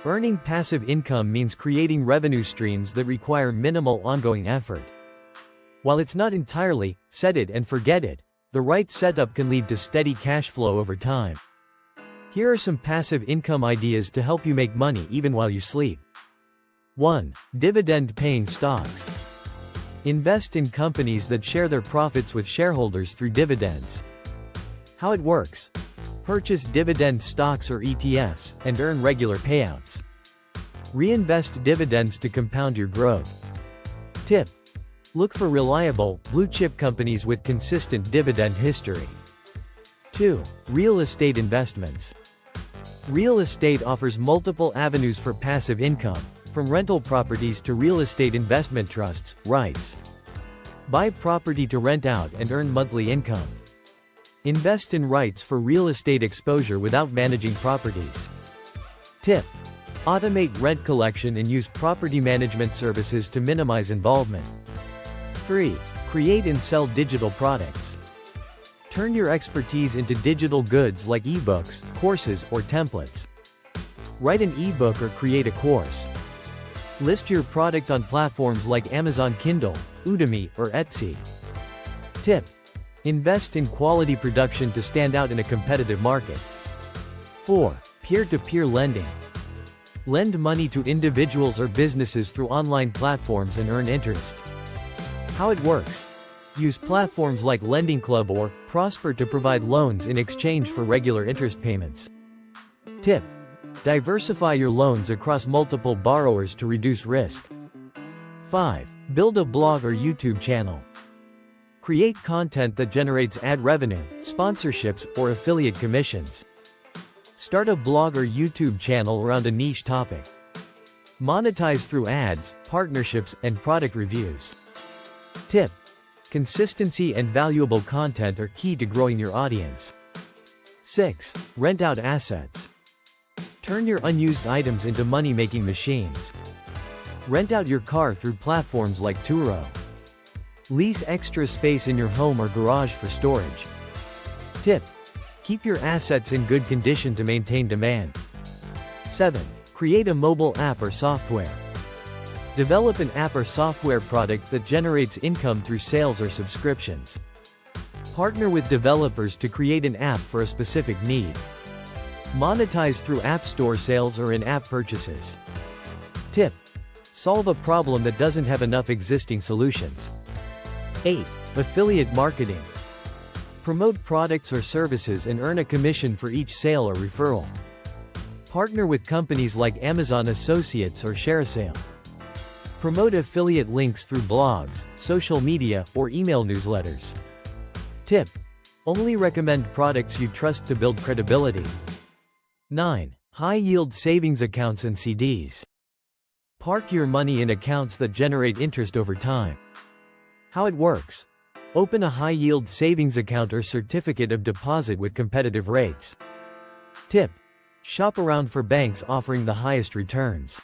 Earning passive income means creating revenue streams that require minimal ongoing effort. While it's not entirely set it and forget it, the right setup can lead to steady cash flow over time. Here are some passive income ideas to help you make money even while you sleep. 1. Dividend-paying stocks. Invest in companies that share their profits with shareholders through dividends. How it works: purchase dividend stocks or ETFs, and earn regular payouts. Reinvest dividends to compound your growth. Tip: look for reliable, blue-chip companies with consistent dividend history. 2. Real estate investments. Real estate offers multiple avenues for passive income, from rental properties to real estate investment trusts, REITs. Buy property to rent out and earn monthly income. Invest in REITs for real estate exposure without managing properties. Tip: automate rent collection and use property management services to minimize involvement. 3. Create and sell digital products. Turn your expertise into digital goods like ebooks, courses, or templates. Write an ebook or create a course. List your product on platforms like Amazon Kindle, Udemy, or Etsy. Tip: invest in quality production to stand out in a competitive market. 4. Peer-to-peer lending. Lend money to individuals or businesses through online platforms and earn interest. How it works: use platforms like Lending Club or Prosper to provide loans in exchange for regular interest payments. Tip: diversify your loans across multiple borrowers to reduce risk. 5. Build a blog or YouTube channel. Create content that generates ad revenue, sponsorships, or affiliate commissions. Start a blog or YouTube channel around a niche topic. Monetize through ads, partnerships, and product reviews. Tip: consistency and valuable content are key to growing your audience. 6. Rent out assets. Turn your unused items into money-making machines. Rent out your car through platforms like Turo. Lease extra space in your home or garage for storage. Tip: keep your assets in good condition to maintain demand. 7. Create a mobile app or software. Develop an app or software product that generates income through sales or subscriptions. Partner with developers to create an app for a specific need. Monetize through App Store sales or in-app purchases. Tip: solve a problem that doesn't have enough existing solutions. 8. Affiliate marketing. Promote products or services and earn a commission for each sale or referral. Partner with companies like Amazon Associates or ShareASale. Promote affiliate links through blogs, social media, or email newsletters. Tip: only recommend products you trust to build credibility. 9. High-yield savings accounts and CDs. Park your money in accounts that generate interest over time. How it works: open a high-yield savings account or certificate of deposit with competitive rates. Tip: shop around for banks offering the highest returns.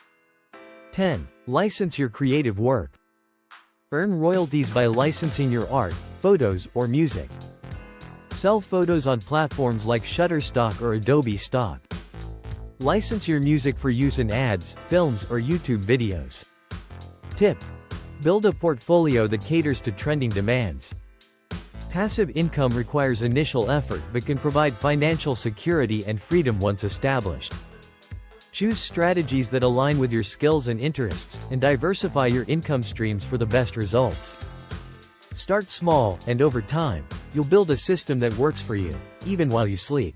10. License your creative work. Earn royalties by licensing your art, photos, or music. Sell photos on platforms like Shutterstock or Adobe Stock. License your music for use in ads, films, or YouTube videos. Tip: build a portfolio that caters to trending demands. Passive income requires initial effort but can provide financial security and freedom once established. Choose strategies that align with your skills and interests, and diversify your income streams for the best results. Start small, and over time, you'll build a system that works for you, even while you sleep.